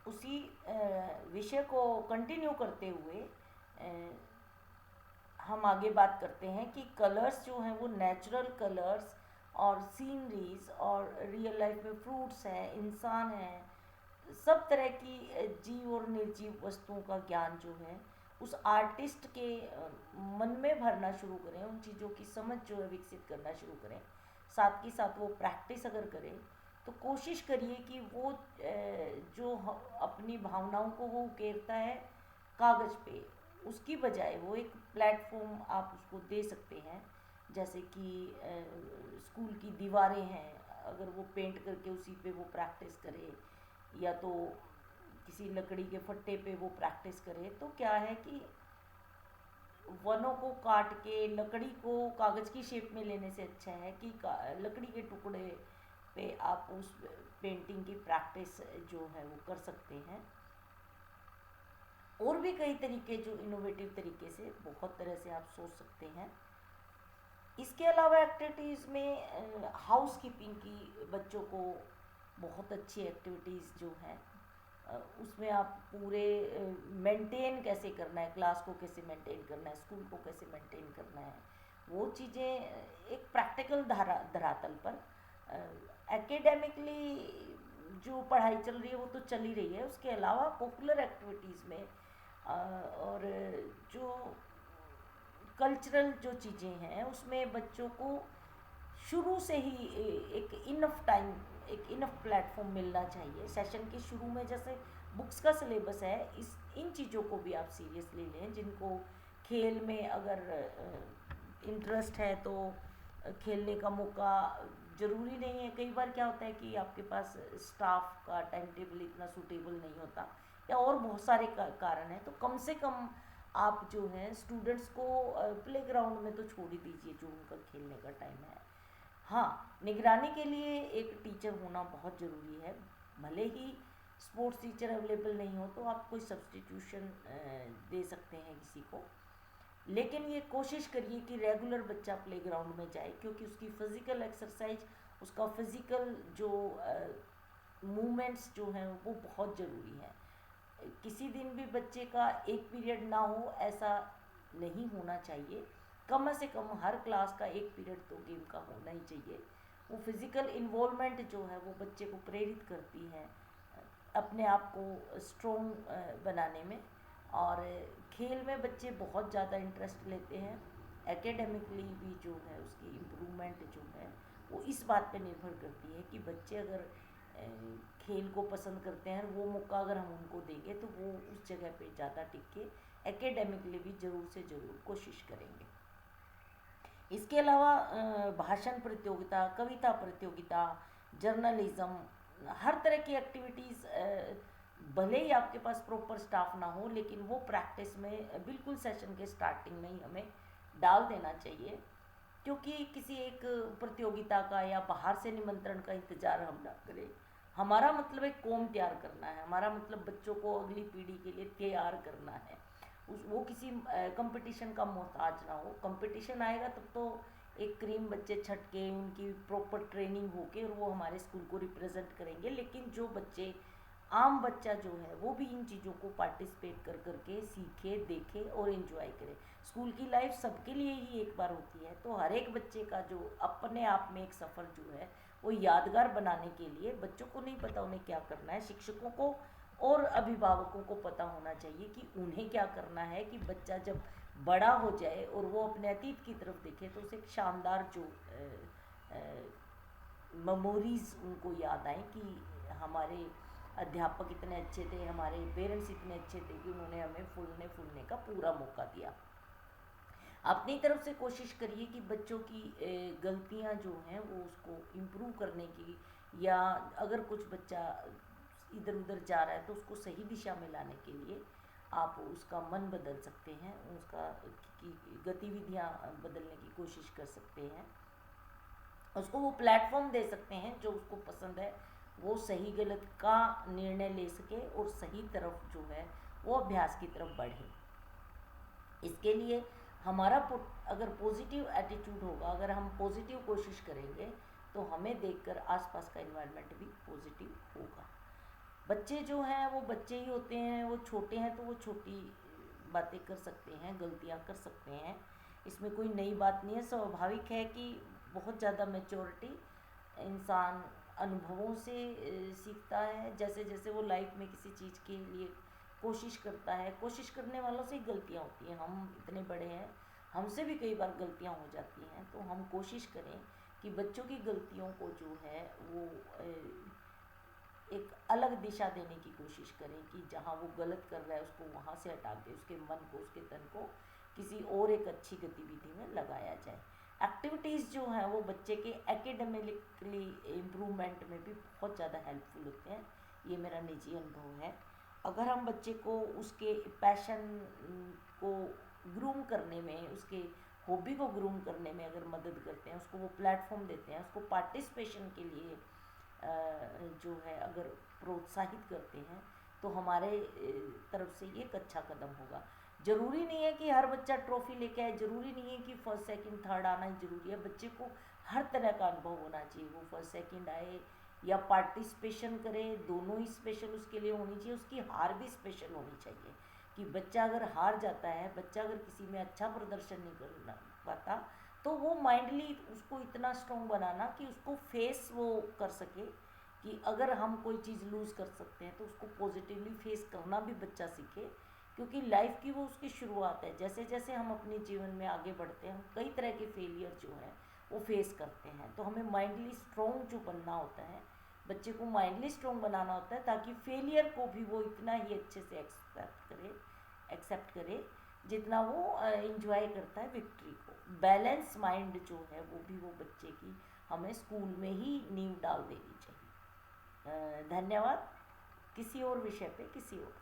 उसी विषय को कंटिन्यू करते हुए हम आगे बात करते हैं कि कलर्स जो हैं वो नेचुरल कलर्स और सीनरीज और रियल लाइफ में फ्रूट्स हैं, इंसान हैं, सब तरह की जीव और निर्जीव वस्तुओं का ज्ञान जो है उस आर्टिस्ट के मन में भरना शुरू करें, उन चीज़ों की समझ जो है विकसित करना शुरू करें। साथ ही साथ वो प्रैक्टिस अगर करें तो कोशिश करिए कि वो जो अपनी भावनाओं को वो उकेरता है कागज़ पे, उसकी बजाय वो एक प्लेटफॉर्म आप उसको दे सकते हैं। जैसे कि स्कूल की दीवारें हैं, अगर वो पेंट करके उसी पे वो प्रैक्टिस करे, या तो किसी लकड़ी के फट्टे पे वो प्रैक्टिस करे, तो क्या है कि वनों को काट के लकड़ी को कागज़ की शेप में लेने से अच्छा है कि लकड़ी के टुकड़े पे आप उस पेंटिंग की प्रैक्टिस जो है वो कर सकते हैं। और भी कई तरीके जो इनोवेटिव तरीके से बहुत तरह से आप सोच सकते हैं। इसके अलावा एक्टिविटीज़ में हाउस कीपिंग की बच्चों को बहुत अच्छी एक्टिविटीज़ जो हैं उसमें आप पूरे मेंटेन कैसे करना है, क्लास को कैसे मेंटेन करना है, स्कूल को कैसे मेंटेन करना है, वो चीज़ें एक प्रैक्टिकल धरातल पर एकेडमिकली जो पढ़ाई चल रही है वो तो चल ही रही है, उसके अलावा पॉपुलर एक्टिविटीज़ में और जो कल्चरल जो चीज़ें हैं उसमें बच्चों को शुरू से ही एक इनफ टाइम, एक इनफ प्लेटफॉर्म मिलना चाहिए। सेशन के शुरू में जैसे बुक्स का सिलेबस है, इस इन चीज़ों को भी आप सीरियसली लें। जिनको खेल में अगर इंटरेस्ट है तो खेलने का मौका, ज़रूरी नहीं है, कई बार क्या होता है कि आपके पास स्टाफ का टाइम टेबल इतना सूटेबल नहीं होता या और बहुत सारे कारण हैं, तो कम से कम आप जो है स्टूडेंट्स को प्लेग्राउंड में तो छोड़ ही दीजिए जो उनका खेलने का टाइम है। हाँ, निगरानी के लिए एक टीचर होना बहुत ज़रूरी है। भले ही स्पोर्ट्स टीचर अवेलेबल नहीं हो तो आप कोई सब्सटीट्यूशन दे सकते हैं किसी को, लेकिन ये कोशिश करिए कि रेगुलर बच्चा प्लेग्राउंड में जाए, क्योंकि उसकी फ़िज़िकल एक्सरसाइज, उसका फ़िज़िकल जो मूवमेंट्स जो हैं वो बहुत ज़रूरी हैं। किसी दिन भी बच्चे का एक पीरियड ना हो ऐसा नहीं होना चाहिए। कम से कम हर क्लास का एक पीरियड तो गेम का होना ही चाहिए। वो फिज़िकल इन्वॉल्वमेंट जो है वो बच्चे को प्रेरित करती है अपने आप को स्ट्रॉन्ग बनाने में, और खेल में बच्चे बहुत ज़्यादा इंटरेस्ट लेते हैं। एकेडमिकली भी जो है उसकी इम्प्रूवमेंट जो है वो इस बात पे निर्भर करती है कि बच्चे अगर खेल को पसंद करते हैं, वो मौका अगर हम उनको देंगे तो वो उस जगह पे ज़्यादा टिक के एकेडमिकली भी ज़रूर से ज़रूर कोशिश करेंगे। इसके अलावा भाषण प्रतियोगिता, कविता प्रतियोगिता, जर्नलिज्म, हर तरह की एक्टिविटीज़, भले ही आपके पास प्रॉपर स्टाफ ना हो लेकिन वो प्रैक्टिस में बिल्कुल सेशन के स्टार्टिंग में ही हमें डाल देना चाहिए, क्योंकि किसी एक प्रतियोगिता का या बाहर से निमंत्रण का इंतज़ार हम ना करें। हमारा मतलब एक कौम तैयार करना है, हमारा मतलब बच्चों को अगली पीढ़ी के लिए तैयार करना है। वो किसी कंपटीशन का मोहताज ना हो। कंपटीशन आएगा तब तो एक क्रीम बच्चे छटके उनकी प्रॉपर ट्रेनिंग होके और वो हमारे स्कूल को रिप्रेजेंट करेंगे, लेकिन जो बच्चे, आम बच्चा जो है वो भी इन चीज़ों को पार्टिसिपेट कर करके सीखे, देखे और इन्जॉय करे। स्कूल की लाइफ सबके लिए ही एक बार होती है, तो हर एक बच्चे का जो अपने आप में एक सफ़र जो है वो यादगार बनाने के लिए बच्चों को नहीं पता उन्हें क्या करना है, शिक्षकों को और अभिभावकों को पता होना चाहिए कि उन्हें क्या करना है, कि बच्चा जब बड़ा हो जाए और वो अपने अतीत की तरफ देखे तो उसे एक शानदार जो मेमोरीज़ उनको याद आए कि हमारे अध्यापक इतने अच्छे थे, हमारे पेरेंट्स इतने अच्छे थे कि उन्होंने हमें फूलने फूलने का पूरा मौका दिया। अपनी तरफ से कोशिश करिए कि बच्चों की गलतियां जो हैं वो उसको इम्प्रूव करने की, या अगर कुछ बच्चा इधर उधर जा रहा है तो उसको सही दिशा में लाने के लिए आप उसका मन बदल सकते हैं, उसका की गतिविधियां बदलने की कोशिश कर सकते हैं, उसको वो प्लेटफॉर्म दे सकते हैं जो उसको पसंद है, वो सही गलत का निर्णय ले सके और सही तरफ जो है वो अभ्यास की तरफ बढ़े। इसके लिए हमारा अगर पॉजिटिव एटीट्यूड होगा, अगर हम पॉजिटिव कोशिश करेंगे तो हमें देखकर आसपास का इन्वायरमेंट भी पॉजिटिव होगा। बच्चे जो हैं वो बच्चे ही होते हैं, वो छोटे हैं तो वो छोटी बातें कर सकते हैं, गलतियाँ कर सकते हैं, इसमें कोई नई बात नहीं है। स्वाभाविक है कि बहुत ज़्यादा मैच्योरिटी इंसान अनुभवों से सीखता है। जैसे जैसे वो लाइफ में किसी चीज़ के लिए कोशिश करता है, कोशिश करने वालों से ही गलतियाँ होती हैं। हम इतने बड़े हैं, हमसे भी कई बार गलतियाँ हो जाती हैं, तो हम कोशिश करें कि बच्चों की गलतियों को जो है वो एक अलग दिशा देने की कोशिश करें कि जहाँ वो गलत कर रहा है उसको वहाँ से हटा के उसके मन को, उसके तन को किसी और एक अच्छी गतिविधि में लगाया जाए। एक्टिविटीज़ जो हैं वो बच्चे के एकेडमिकली इम्प्रूवमेंट में भी बहुत ज़्यादा हेल्पफुल होते हैं, ये मेरा निजी अनुभव है। अगर हम बच्चे को उसके पैशन को ग्रूम करने में, उसके हॉबी को ग्रूम करने में अगर मदद करते हैं, उसको वो प्लेटफॉर्म देते हैं, उसको पार्टिसिपेशन के लिए जो है अगर प्रोत्साहित करते हैं, तो हमारे तरफ से ये एक अच्छा कदम होगा। ज़रूरी नहीं है कि हर बच्चा ट्रॉफी लेके आए, ज़रूरी नहीं है कि फर्स्ट सेकंड थर्ड आना ही ज़रूरी है। बच्चे को हर तरह का अनुभव होना चाहिए, वो फर्स्ट सेकंड आए या पार्टिसिपेशन करे, दोनों ही स्पेशल उसके लिए होनी चाहिए। उसकी हार भी स्पेशल होनी चाहिए कि बच्चा अगर हार जाता है, बच्चा अगर किसी में अच्छा प्रदर्शन नहीं कर पाता, तो वो माइंडली उसको इतना स्ट्रॉन्ग बनाना कि उसको फेस वो कर सके कि अगर हम कोई चीज़ लूज़ कर सकते हैं तो उसको पॉजिटिवली फेस करना भी बच्चा सीखे। क्योंकि लाइफ की वो उसकी शुरुआत है। जैसे जैसे हम अपने जीवन में आगे बढ़ते हैं, हम कई तरह के फेलियर जो हैं वो फेस करते हैं, तो हमें माइंडली स्ट्रॉन्ग जो बनना होता है, बच्चे को माइंडली स्ट्रॉन्ग बनाना होता है, ताकि फेलियर को भी वो इतना ही अच्छे से एक्सेप्ट करे जितना वो इंजॉय करता है विक्ट्री को। बैलेंस माइंड जो है वो भी वो बच्चे की हमें स्कूल में ही नींव डाल देनी चाहिए। धन्यवाद। किसी और विषय पे किसी और